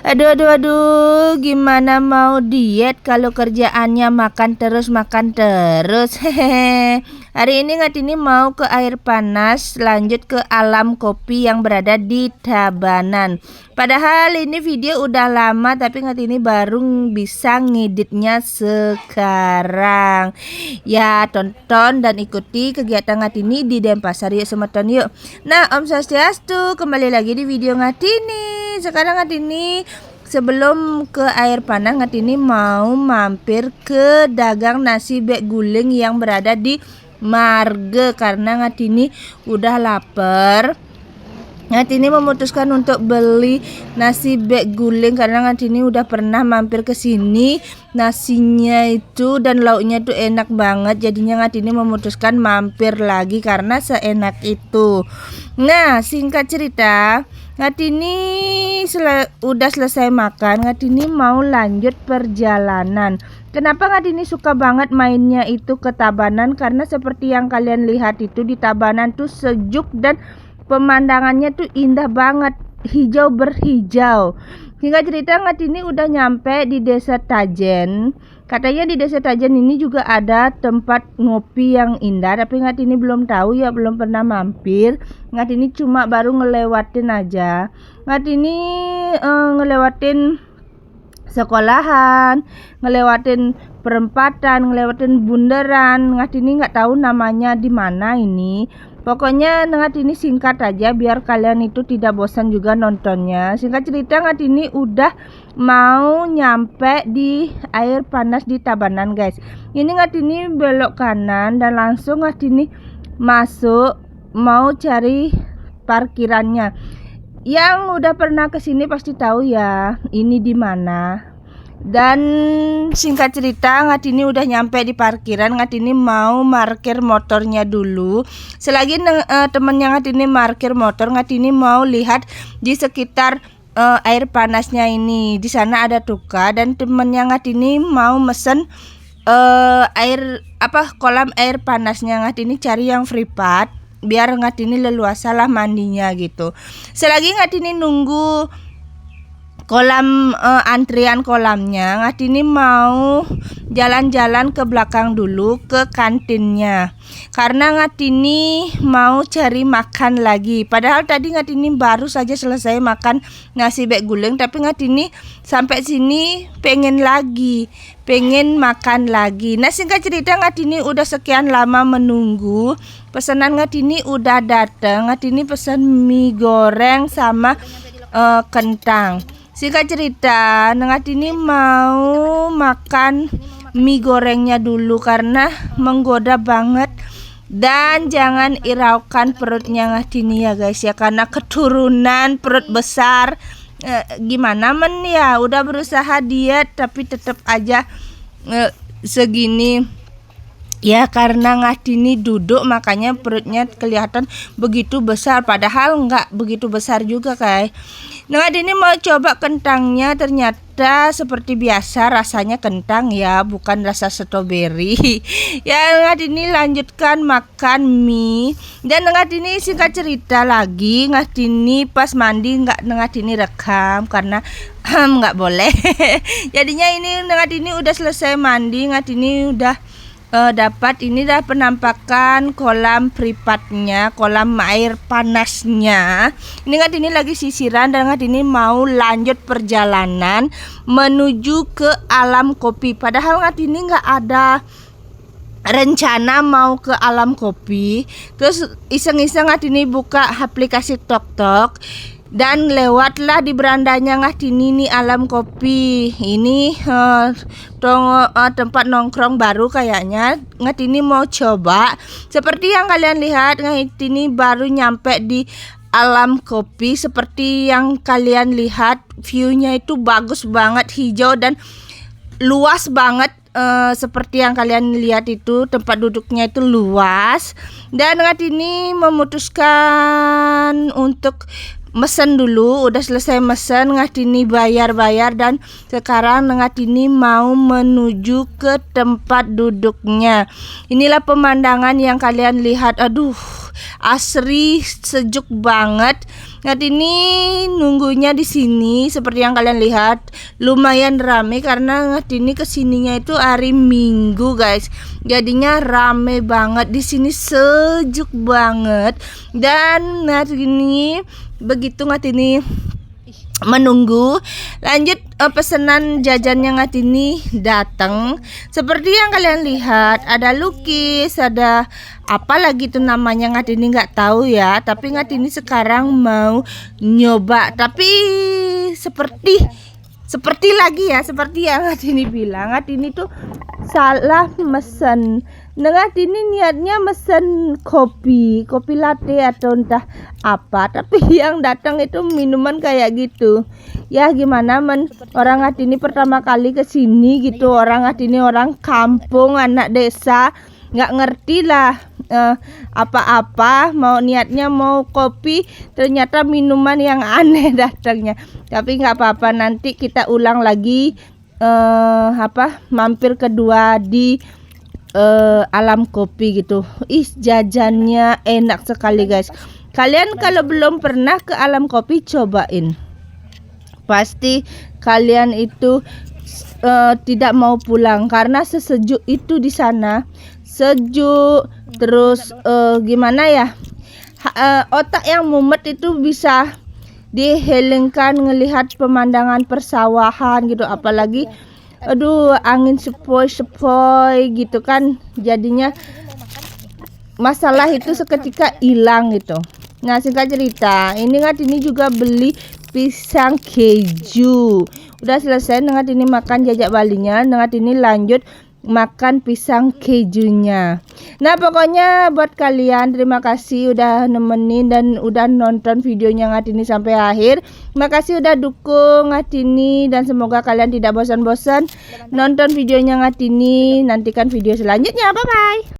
Aduh, aduh, aduh, gimana mau diet kalau kerjaannya makan terus, makan terus. Hehehe. Hari ini Ngatini mau ke air panas, lanjut ke alam kopi yang berada di Tabanan. Padahal ini video udah lama, tapi Ngatini baru bisa ngeditnya sekarang. Ya, tonton dan ikuti kegiatan Ngatini di Denpasar yuk semeton yuk. Nah, Om Swastiastu, kembali lagi di video Ngatini. Sekarang Ngatini sebelum ke air panas, Ngatini mau mampir ke dagang nasi bek guling yang berada di Marge karena Ngatini udah lapar. Ngatini memutuskan untuk beli nasi bek guling karena Ngatini udah pernah mampir ke sini. Nasinya itu dan lauknya itu enak banget. Jadinya Ngatini memutuskan mampir lagi karena seenak itu. Nah, singkat cerita, Ngatini udah selesai makan. Ngatini mau lanjut perjalanan. Kenapa Ngatini suka banget mainnya itu ke Tabanan? Karena seperti yang kalian lihat itu di Tabanan tuh sejuk dan pemandangannya tuh indah banget, hijau berhijau. Hingga cerita Ngatini udah nyampe di Desa Tajen. Katanya di Desa Tajen ini juga ada tempat ngopi yang indah, tapi Ngatini belum tahu ya, belum pernah mampir. Ngatini cuma baru ngelewatin aja. Ngatini ngelewatin sekolahan, ngelewatin perempatan, ngelewatin bundaran. Ngatini nggak tahu namanya di mana ini. Pokoknya Ngatini singkat aja biar kalian itu tidak bosan juga nontonnya. Singkat cerita Ngatini udah mau nyampe di air panas di Tabanan guys. Ini Ngatini belok kanan dan langsung Ngatini masuk mau cari parkirannya. Yang udah pernah kesini pasti tahu ya ini di mana. Dan singkat cerita Ngatini udah nyampe di parkiran. Ngatini mau parkir motornya dulu. Selagi temennya Ngatini parkir motor, Ngatini mau lihat di sekitar air panasnya ini. Di sana ada Tuka dan temennya Ngatini mau mesen kolam air panasnya. Ngatini cari yang free part biar Ngatini leluasa lah mandinya gitu. Selagi Ngatini nunggu kolam antrian kolamnya, Ngatini mau jalan-jalan ke belakang dulu ke kantinnya karena Ngatini mau cari makan lagi. Padahal tadi Ngatini baru saja selesai makan nasi bek guling, tapi Ngatini sampai sini pengen makan lagi. Nah, singkat cerita Ngatini udah sekian lama menunggu, pesanan Ngatini udah datang. Ngatini pesan mie goreng sama kentang. Singkat cerita, Ngatini mau makan mie gorengnya dulu karena menggoda banget. Dan jangan iraukan perutnya Ngatini ya guys ya, karena keturunan perut besar. Gimana men ya, udah berusaha diet tapi tetap aja segini. Ya karena Ngatini duduk makanya perutnya kelihatan begitu besar, padahal nggak begitu besar juga guys. Ngatini mau coba kentangnya, ternyata seperti biasa rasanya kentang ya, bukan rasa stroberi. Ya Ngatini lanjutkan makan mie. Dan Ngatini singkat cerita lagi, Ngatini pas mandi Ngatini rekam karena nggak boleh. Jadinya ini Ngatini udah selesai mandi, Ngatini udah dapat ini dah penampakan kolam privatnya, kolam air panasnya. Ini Ngatini lagi sisiran dan Ngatini mau lanjut perjalanan menuju ke alam kopi. Padahal Ngatini nggak ada rencana mau ke alam kopi. Terus iseng-iseng Ngatini buka aplikasi TokTok dan lewatlah di berandanya Ngatini nih alam kopi. Ini tempat nongkrong baru kayaknya. Ngatini mau coba. Seperti yang kalian lihat, Ngatini baru nyampe di alam kopi. Seperti yang kalian lihat, view-nya itu bagus banget, hijau dan luas banget. Seperti yang kalian lihat itu tempat duduknya itu luas. Dan Ngatini memutuskan untuk mesen dulu, udah selesai mesen ngatini bayar dan sekarang ngatini mau menuju ke tempat duduknya. Inilah pemandangan yang kalian lihat. Aduh, asri, sejuk banget. Ngatini nunggunya di sini seperti yang kalian lihat, lumayan rame karena ngatini kesininya itu hari Minggu guys. Jadinya rame banget di sini, sejuk banget. Dan ngatini begitu ngatini menunggu, lanjut pesanan jajannya ngatini datang. Seperti yang kalian lihat, ada lukis, ada apa lagi tuh namanya ngatini nggak tahu ya. Tapi ngatini sekarang mau nyoba. Tapi seperti lagi ya, seperti yang ngatini bilang, ngatini tuh salah mesen. Ngatini niatnya mesen kopi latte atau entah apa, tapi yang datang itu minuman kayak gitu. Ya gimana orang ngatini pertama kali ke sini gitu, orang ngatini orang kampung, anak desa, nggak ngerti lah apa-apa, mau niatnya mau kopi, ternyata minuman yang aneh datangnya. Tapi nggak apa-apa, nanti kita ulang lagi mampir kedua di Alam Kopi gitu. Jajannya enak sekali guys. Kalian kalau belum pernah ke Alam Kopi, cobain. Pasti kalian itu tidak mau pulang karena sesejuk itu di sana. Sejuk, terus gimana ya? Otak yang mumet itu bisa dihelingkan ngelihat pemandangan persawahan gitu, apalagi aduh angin sepoi-sepoi gitu kan, jadinya masalah itu seketika hilang gitu. Nah singkat cerita, ini ngatini juga beli pisang keju. Udah selesai ngatini makan jajak balinya, ngatini lanjut makan pisang kejunya. Nah pokoknya buat kalian, terima kasih udah nemenin dan udah nonton videonya ngatini sampai akhir. Terima kasih udah dukung ngatini dan semoga kalian tidak bosan-bosan nonton videonya ngatini. Nantikan video selanjutnya, bye bye.